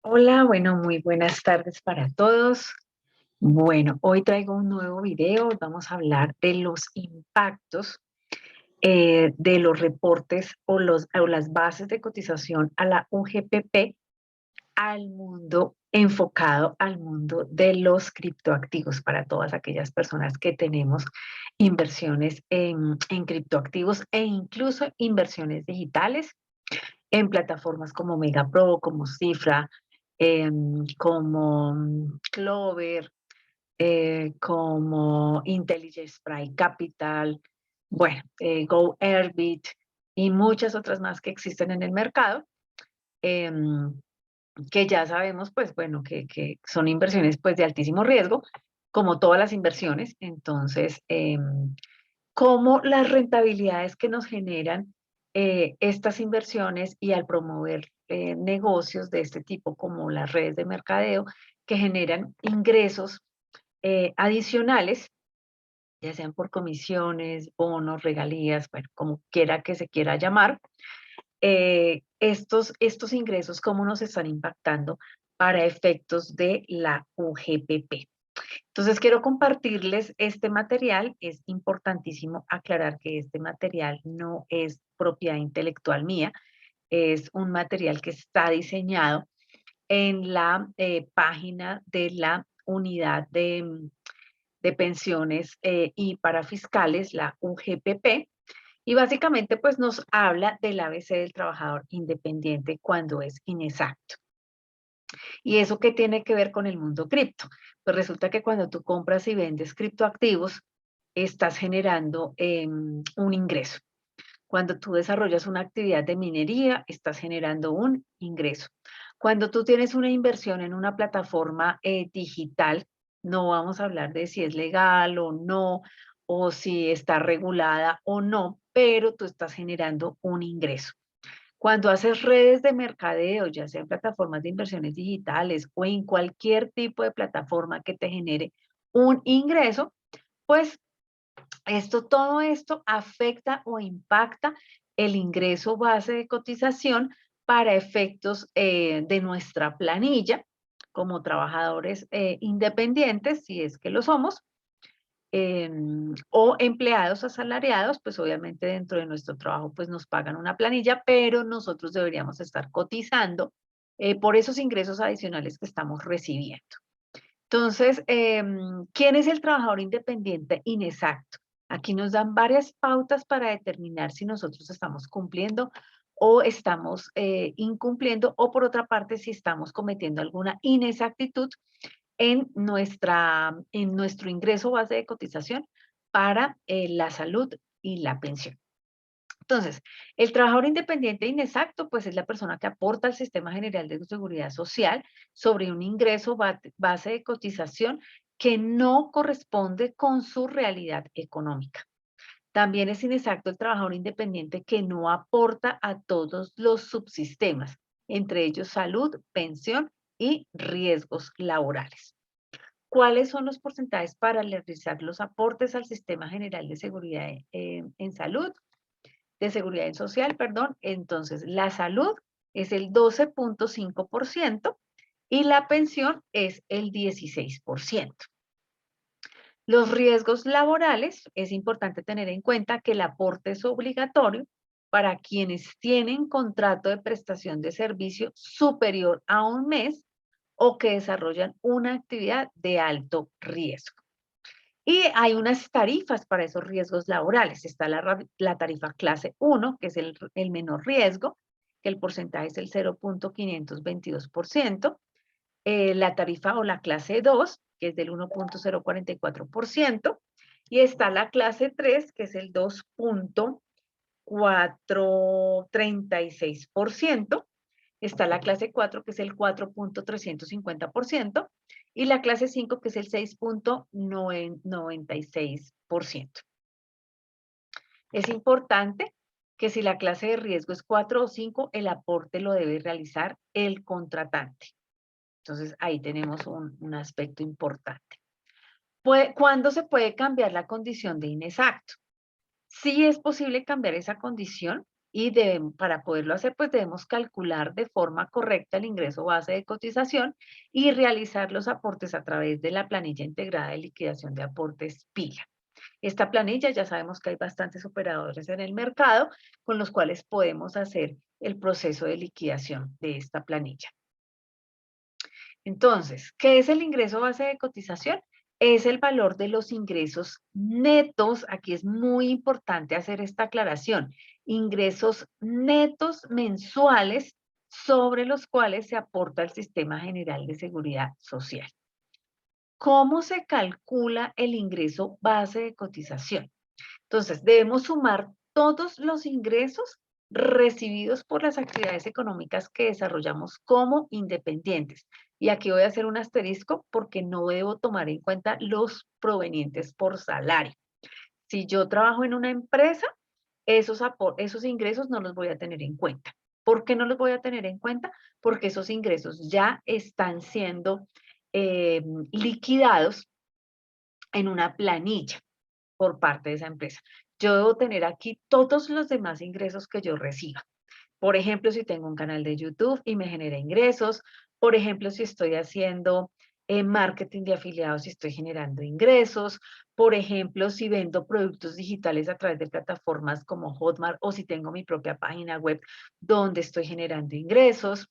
Hola, bueno, muy buenas tardes para todos. Bueno, hoy traigo un nuevo video. Vamos a hablar de los impactos de los reportes o las bases de cotización a la UGPP al mundo, enfocado al mundo de los criptoactivos para todas aquellas personas que tenemos inversiones en criptoactivos e incluso inversiones digitales en plataformas como MegaPro, como Cifra, como Clover, como Intelligence Prime Capital, bueno, GoAirbit y muchas otras más que existen en el mercado, em, que ya sabemos, pues bueno, que son inversiones pues de altísimo riesgo, como todas las inversiones. Entonces, cómo las rentabilidades que nos generan estas inversiones y al promover negocios de este tipo como las redes de mercadeo que generan ingresos adicionales, ya sean por comisiones, bonos, regalías, bueno, como quiera que se quiera llamar, estos ingresos, cómo nos están impactando para efectos de la UGPP. Entonces, quiero compartirles este material. Es importantísimo aclarar que este material no es propiedad intelectual mía, es un material que está diseñado en la página de la unidad de pensiones y parafiscales, la UGPP, y básicamente pues nos habla del ABC del trabajador independiente cuando es inexacto. ¿Y eso qué tiene que ver con el mundo cripto? Pues resulta que cuando tú compras y vendes criptoactivos, estás generando un ingreso. Cuando tú desarrollas una actividad de minería, estás generando un ingreso. Cuando tú tienes una inversión en una plataforma digital, no vamos a hablar de si es legal o no, o si está regulada o no, pero tú estás generando un ingreso. Cuando haces redes de mercadeo, ya sea en plataformas de inversiones digitales o en cualquier tipo de plataforma que te genere un ingreso, pues todo esto afecta o impacta el ingreso base de cotización para efectos de nuestra planilla como trabajadores independientes, si es que lo somos, o empleados asalariados, pues obviamente dentro de nuestro trabajo pues nos pagan una planilla, pero nosotros deberíamos estar cotizando por esos ingresos adicionales que estamos recibiendo. Entonces, ¿quién es el trabajador independiente inexacto? Aquí nos dan varias pautas para determinar si nosotros estamos cumpliendo o estamos incumpliendo, o por otra parte, si estamos cometiendo alguna inexactitud en nuestro ingreso base de cotización para la salud y la pensión. Entonces, el trabajador independiente inexacto, pues es la persona que aporta al Sistema General de Seguridad Social sobre un ingreso base de cotización que no corresponde con su realidad económica. También es inexacto el trabajador independiente que no aporta a todos los subsistemas, entre ellos salud, pensión y riesgos laborales. ¿Cuáles son los porcentajes para realizar los aportes al Sistema General de Seguridad en Salud? De Seguridad Social, perdón. Entonces, la salud es el 12.5% y la pensión es el 16%. Los riesgos laborales, es importante tener en cuenta que el aporte es obligatorio para quienes tienen contrato de prestación de servicio superior a un mes o que desarrollan una actividad de alto riesgo. Y hay unas tarifas para esos riesgos laborales. Está la tarifa clase 1, que es el menor riesgo, que el porcentaje es el 0.522%. La tarifa o la clase 2, que es del 1.044%. Y está la clase 3, que es el 2.436%. Está la clase 4, que es el 4.350%, y la clase 5, que es el 6.96%. Es importante que si la clase de riesgo es 4 o 5, el aporte lo debe realizar el contratante. Entonces, ahí tenemos un aspecto importante. ¿Cuándo se puede cambiar la condición de inexacto? Sí es posible cambiar esa condición y para poderlo hacer, pues debemos calcular de forma correcta el ingreso base de cotización y realizar los aportes a través de la planilla integrada de liquidación de aportes PILA. Esta planilla ya sabemos que hay bastantes operadores en el mercado con los cuales podemos hacer el proceso de liquidación de esta planilla. Entonces, ¿qué es el ingreso base de cotización? Es el valor de los ingresos netos. Aquí es muy importante hacer esta aclaración. Ingresos netos mensuales sobre los cuales se aporta al Sistema General de Seguridad Social. ¿Cómo se calcula el ingreso base de cotización? Entonces, debemos sumar todos los ingresos recibidos por las actividades económicas que desarrollamos como independientes. Y aquí voy a hacer un asterisco porque no debo tomar en cuenta los provenientes por salario. Si yo trabajo en una empresa, esos ingresos no los voy a tener en cuenta. ¿Por qué no los voy a tener en cuenta? Porque esos ingresos ya están siendo liquidados en una planilla por parte de esa empresa. Yo debo tener aquí todos los demás ingresos que yo reciba. Por ejemplo, si tengo un canal de YouTube y me genera ingresos, por ejemplo, si estoy haciendo marketing de afiliados y estoy generando ingresos, por ejemplo, si vendo productos digitales a través de plataformas como Hotmart o si tengo mi propia página web donde estoy generando ingresos.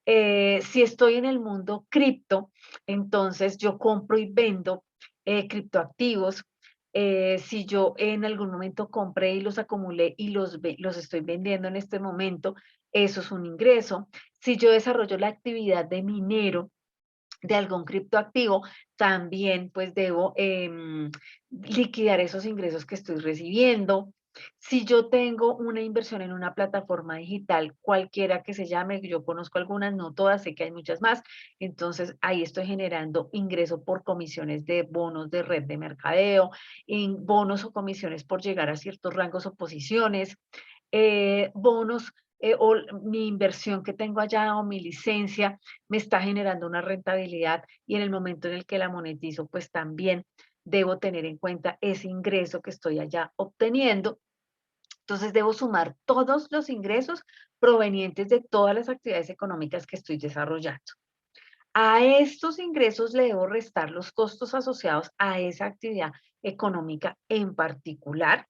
Si estoy en el mundo cripto, entonces yo compro y vendo criptoactivos. Si yo en algún momento compré y los acumulé y los estoy vendiendo en este momento, eso es un ingreso. Si yo desarrollo la actividad de minero de algún criptoactivo, también pues debo liquidar esos ingresos que estoy recibiendo. Si yo tengo una inversión en una plataforma digital, cualquiera que se llame, yo conozco algunas, no todas, sé que hay muchas más, entonces ahí estoy generando ingreso por comisiones de bonos de red de mercadeo, en bonos o comisiones por llegar a ciertos rangos o posiciones, bonos o mi inversión que tengo allá o mi licencia me está generando una rentabilidad y en el momento en el que la monetizo, pues también debo tener en cuenta ese ingreso que estoy allá obteniendo. Entonces debo sumar todos los ingresos provenientes de todas las actividades económicas que estoy desarrollando. A estos ingresos le debo restar los costos asociados a esa actividad económica en particular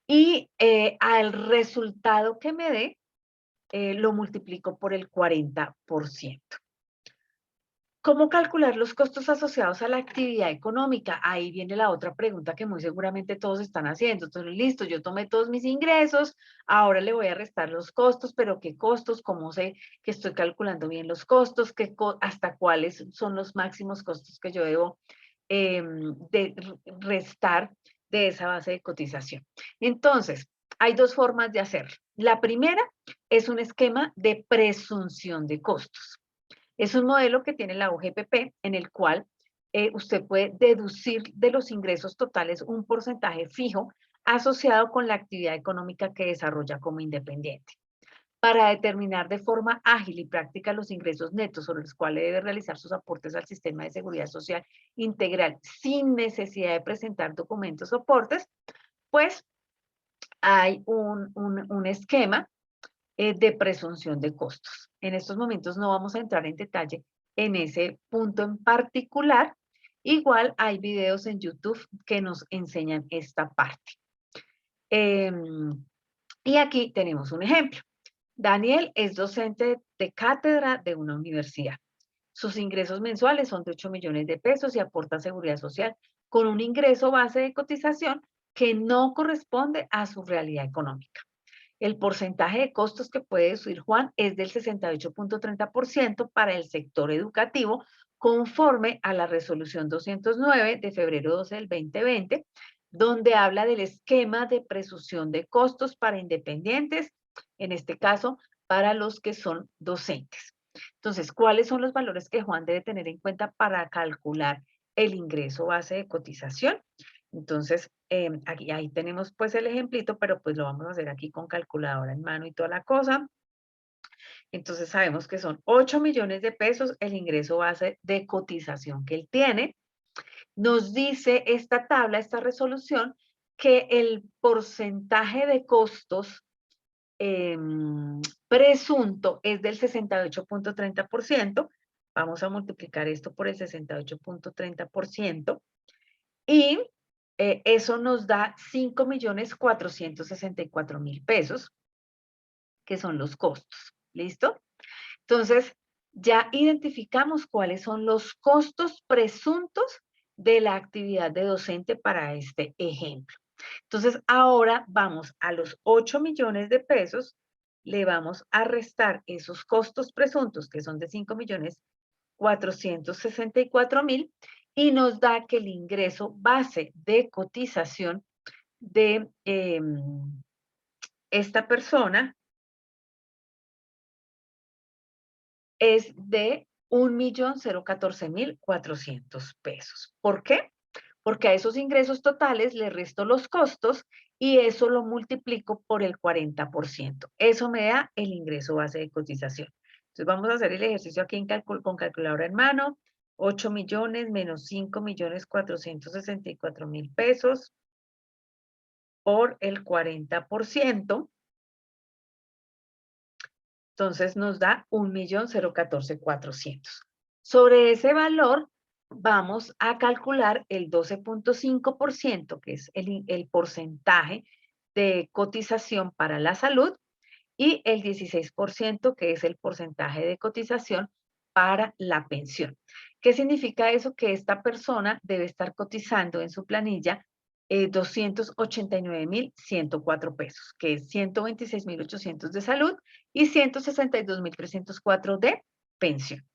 y al resultado que me dé lo multiplico por el 40%. ¿Cómo calcular los costos asociados a la actividad económica? Ahí viene la otra pregunta que muy seguramente todos están haciendo. Entonces, listo, yo tomé todos mis ingresos, ahora le voy a restar los costos, pero ¿qué costos? ¿Cómo sé que estoy calculando bien los costos? ¿Hasta cuáles son los máximos costos que yo debo restar de esa base de cotización? Entonces, hay dos formas de hacerlo. La primera es un esquema de presunción de costos. Es un modelo que tiene la UGPP en el cual usted puede deducir de los ingresos totales un porcentaje fijo asociado con la actividad económica que desarrolla como independiente. Para determinar de forma ágil y práctica los ingresos netos sobre los cuales debe realizar sus aportes al sistema de seguridad social integral sin necesidad de presentar documentos o aportes, pues hay un esquema de presunción de costos. En estos momentos no vamos a entrar en detalle en ese punto en particular. Igual hay videos en YouTube que nos enseñan esta parte. Y aquí tenemos un ejemplo. Daniel es docente de cátedra de una universidad. Sus ingresos mensuales son de 8 millones de pesos y aporta seguridad social con un ingreso base de cotización que no corresponde a su realidad económica. El porcentaje de costos que puede deducir Juan es del 68.30% para el sector educativo, conforme a la resolución 209 de febrero 12 del 2020, donde habla del esquema de presunción de costos para independientes, en este caso, para los que son docentes. Entonces, ¿cuáles son los valores que Juan debe tener en cuenta para calcular el ingreso base de cotización? Entonces, ahí tenemos pues el ejemplito, pero pues lo vamos a hacer aquí con calculadora en mano y toda la cosa. Entonces sabemos que son 8 millones de pesos el ingreso base de cotización que él tiene. Nos dice esta tabla, esta resolución, que el porcentaje de costos presunto es del 68.30%. Vamos a multiplicar esto por el 68.30%. Y eso nos da 5.464.000 pesos, que son los costos. ¿Listo? Entonces, ya identificamos cuáles son los costos presuntos de la actividad de docente para este ejemplo. Entonces, ahora vamos a los 8 millones de pesos, le vamos a restar esos costos presuntos, que son de 5.464.000, y nos da que el ingreso base de cotización de esta persona es de 1.014.400 pesos. ¿Por qué? Porque a esos ingresos totales le resto los costos y eso lo multiplico por el 40%. Eso me da el ingreso base de cotización. Entonces vamos a hacer el ejercicio aquí con calculadora en mano. 8 millones menos 5.464.000 pesos por el 40%. Entonces nos da 1.014.400. Sobre ese valor vamos a calcular el 12.5%, que es el porcentaje de cotización para la salud, y el 16%, que es el porcentaje de cotización para la pensión. ¿Qué significa eso? Que esta persona debe estar cotizando en su planilla 289.104 pesos, que es 126.800 de salud y 162.304 de pensión.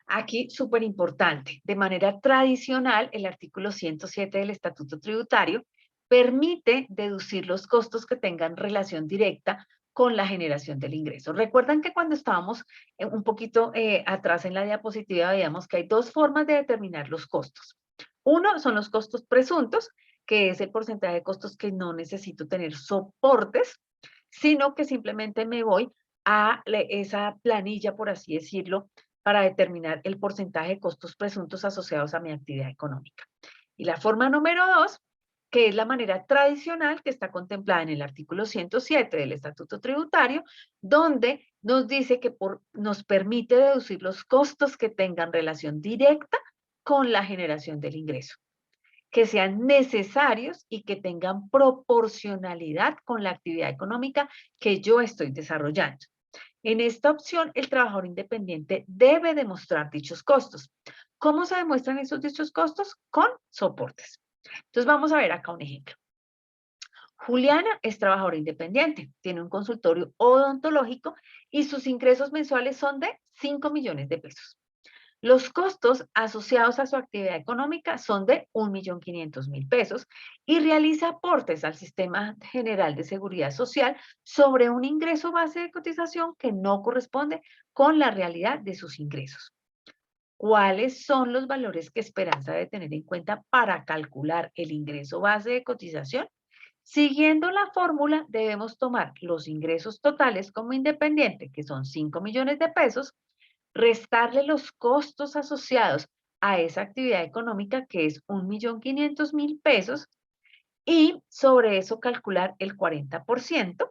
Aquí, súper importante, de manera tradicional, el artículo 107 del Estatuto Tributario permite deducir los costos que tengan relación directa con la generación del ingreso. Recuerdan que cuando estábamos un poquito atrás en la diapositiva veíamos que hay dos formas de determinar los costos. Uno son los costos presuntos, que es el porcentaje de costos que no necesito tener soportes, sino que simplemente me voy a esa planilla, por así decirlo, para determinar el porcentaje de costos presuntos asociados a mi actividad económica. Y la forma número 2, que es la manera tradicional que está contemplada en el artículo 107 del Estatuto Tributario, donde nos dice que nos permite deducir los costos que tengan relación directa con la generación del ingreso, que sean necesarios y que tengan proporcionalidad con la actividad económica que yo estoy desarrollando. En esta opción, el trabajador independiente debe demostrar dichos costos. ¿Cómo se demuestran esos dichos costos? Con soportes. Entonces, vamos a ver acá un ejemplo. Juliana es trabajadora independiente, tiene un consultorio odontológico y sus ingresos mensuales son de 5 millones de pesos. Los costos asociados a su actividad económica son de 1.500.000 pesos y realiza aportes al Sistema General de Seguridad Social sobre un ingreso base de cotización que no corresponde con la realidad de sus ingresos. ¿Cuáles son los valores que Esperanza debe tener en cuenta para calcular el ingreso base de cotización? Siguiendo la fórmula, debemos tomar los ingresos totales como independiente, que son 5 millones de pesos, restarle los costos asociados a esa actividad económica, que es 1.500.000 pesos, y sobre eso calcular el 40%.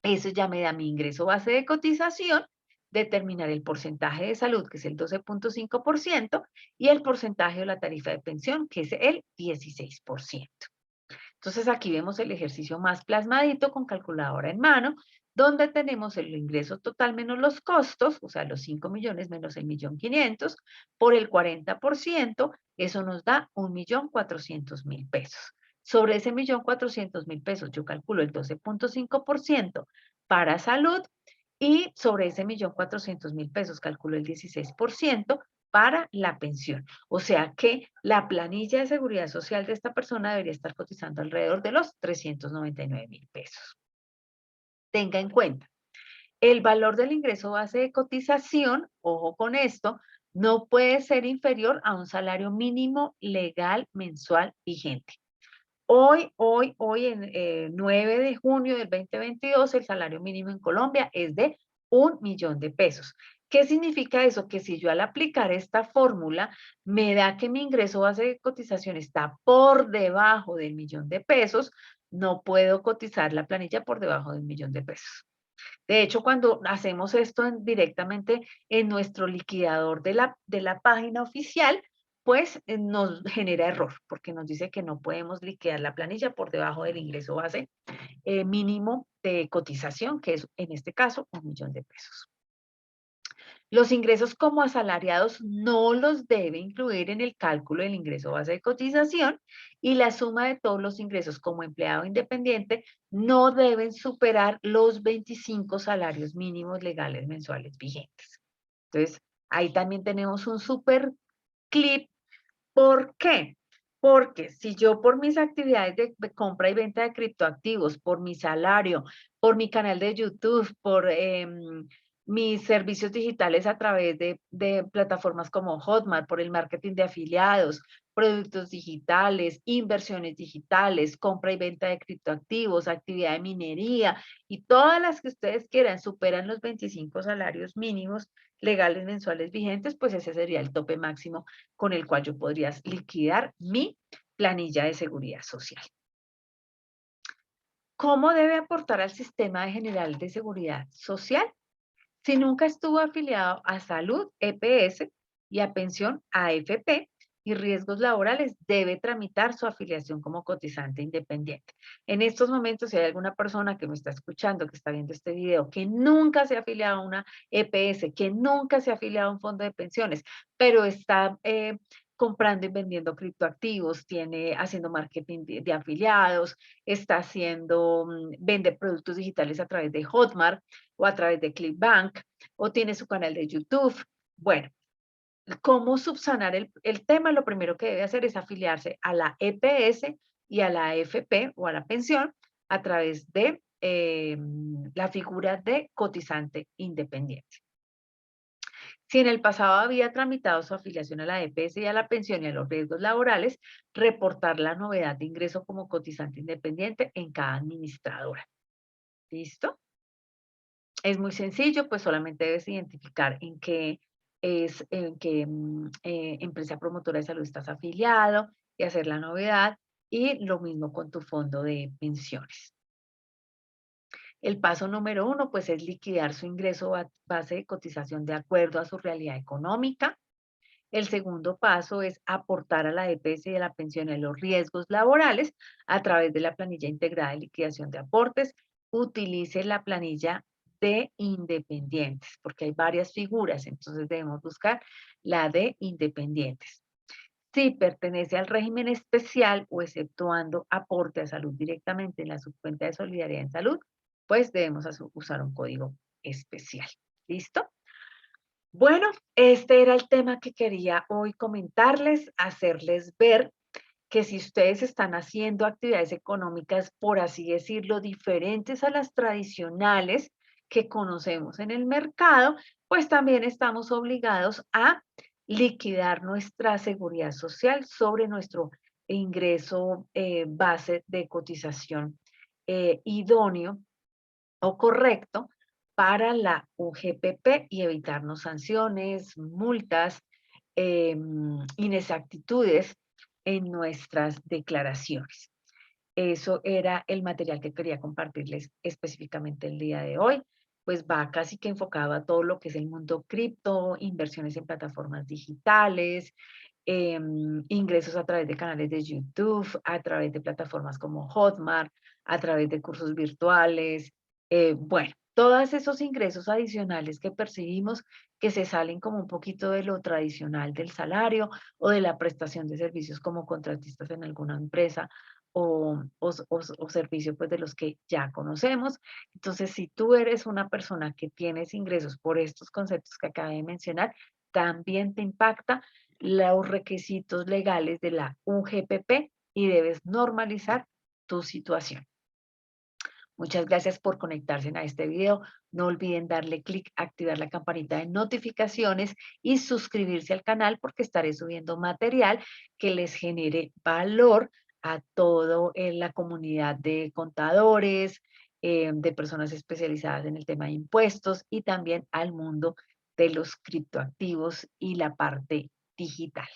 Eso ya me da mi ingreso base de cotización, determinar el porcentaje de salud, que es el 12.5%, y el porcentaje de la tarifa de pensión, que es el 16%. Entonces aquí vemos el ejercicio más plasmadito con calculadora en mano, donde tenemos el ingreso total menos los costos, o sea, los 5 millones menos el 1.500.000, por el 40%, eso nos da 1.400.000 pesos. Sobre ese 1.400.000 pesos yo calculo el 12.5% para salud y sobre ese 1.400.000 pesos calculo el 16% para la pensión. O sea que la planilla de seguridad social de esta persona debería estar cotizando alrededor de los 399.000 pesos. Tenga en cuenta, el valor del ingreso base de cotización, ojo con esto, no puede ser inferior a un salario mínimo legal mensual vigente. Hoy en 9 de junio del 2022, el salario mínimo en Colombia es de 1.000.000 de pesos. ¿Qué significa eso? Que si yo al aplicar esta fórmula me da que mi ingreso base de cotización está por debajo del 1.000.000 de pesos, no puedo cotizar la planilla por debajo del 1.000.000 de pesos. De hecho, cuando hacemos esto directamente en nuestro liquidador de la página oficial, pues nos genera error, porque nos dice que no podemos liquidar la planilla por debajo del ingreso base mínimo de cotización, que es en este caso 1.000.000 de pesos. Los ingresos como asalariados no los debe incluir en el cálculo del ingreso base de cotización, y la suma de todos los ingresos como empleado independiente no deben superar los 25 salarios mínimos legales mensuales vigentes. Entonces, ahí también tenemos un super clip. ¿Por qué? Porque si yo por mis actividades de compra y venta de criptoactivos, por mi salario, por mi canal de YouTube, por mis servicios digitales a través de plataformas como Hotmart, por el marketing de afiliados, productos digitales, inversiones digitales, compra y venta de criptoactivos, actividad de minería y todas las que ustedes quieran superan los 25 salarios mínimos legales mensuales vigentes, pues ese sería el tope máximo con el cual yo podría liquidar mi planilla de seguridad social. ¿Cómo debe aportar al sistema general de seguridad social? Si nunca estuvo afiliado a salud, EPS, y a pensión, AFP, y riesgos laborales, debe tramitar su afiliación como cotizante independiente. En estos momentos, si hay alguna persona que me está escuchando, que está viendo este video, que nunca se ha afiliado a una EPS, que nunca se ha afiliado a un fondo de pensiones, pero está comprando y vendiendo criptoactivos, haciendo marketing de afiliados, está haciendo, vende productos digitales a través de Hotmart o a través de ClickBank, o tiene su canal de YouTube. Bueno, ¿cómo subsanar el tema? Lo primero que debe hacer es afiliarse a la EPS y a la AFP o a la pensión a través de la figura de cotizante independiente. Si en el pasado había tramitado su afiliación a la EPS y a la pensión y a los riesgos laborales, reportar la novedad de ingreso como cotizante independiente en cada administradora. ¿Listo? Es muy sencillo, pues solamente debes identificar en qué empresa promotora de salud estás afiliado y hacer la novedad, y lo mismo con tu fondo de pensiones. El paso número 1, pues es liquidar su ingreso base de cotización de acuerdo a su realidad económica. El segundo paso es aportar a la EPS y a la pensión en los riesgos laborales a través de la planilla integrada de liquidación de aportes. Utilice la planilla de independientes, porque hay varias figuras, entonces debemos buscar la de independientes. Si pertenece al régimen especial o exceptuando aporte a salud directamente en la subcuenta de solidaridad en salud, pues debemos usar un código especial. ¿Listo? Bueno, este era el tema que quería hoy comentarles, hacerles ver que si ustedes están haciendo actividades económicas, por así decirlo, diferentes a las tradicionales que conocemos en el mercado, pues también estamos obligados a liquidar nuestra seguridad social sobre nuestro ingreso base de cotización idóneo o correcto para la UGPP y evitarnos sanciones, multas, inexactitudes en nuestras declaraciones. Eso era el material que quería compartirles específicamente el día de hoy. Pues va casi que enfocado a todo lo que es el mundo cripto, inversiones en plataformas digitales, ingresos a través de canales de YouTube, a través de plataformas como Hotmart, a través de cursos virtuales. Bueno, todos esos ingresos adicionales que percibimos que se salen como un poquito de lo tradicional del salario o de la prestación de servicios como contratistas en alguna empresa o servicio pues de los que ya conocemos. Entonces, si tú eres una persona que tienes ingresos por estos conceptos que acabé de mencionar, también te impacta los requisitos legales de la UGPP y debes normalizar tu situación. Muchas gracias por conectarse a este video. No olviden darle clic, activar la campanita de notificaciones y suscribirse al canal, porque estaré subiendo material que les genere valor a todo en la comunidad de contadores, de personas especializadas en el tema de impuestos y también al mundo de los criptoactivos y la parte digital.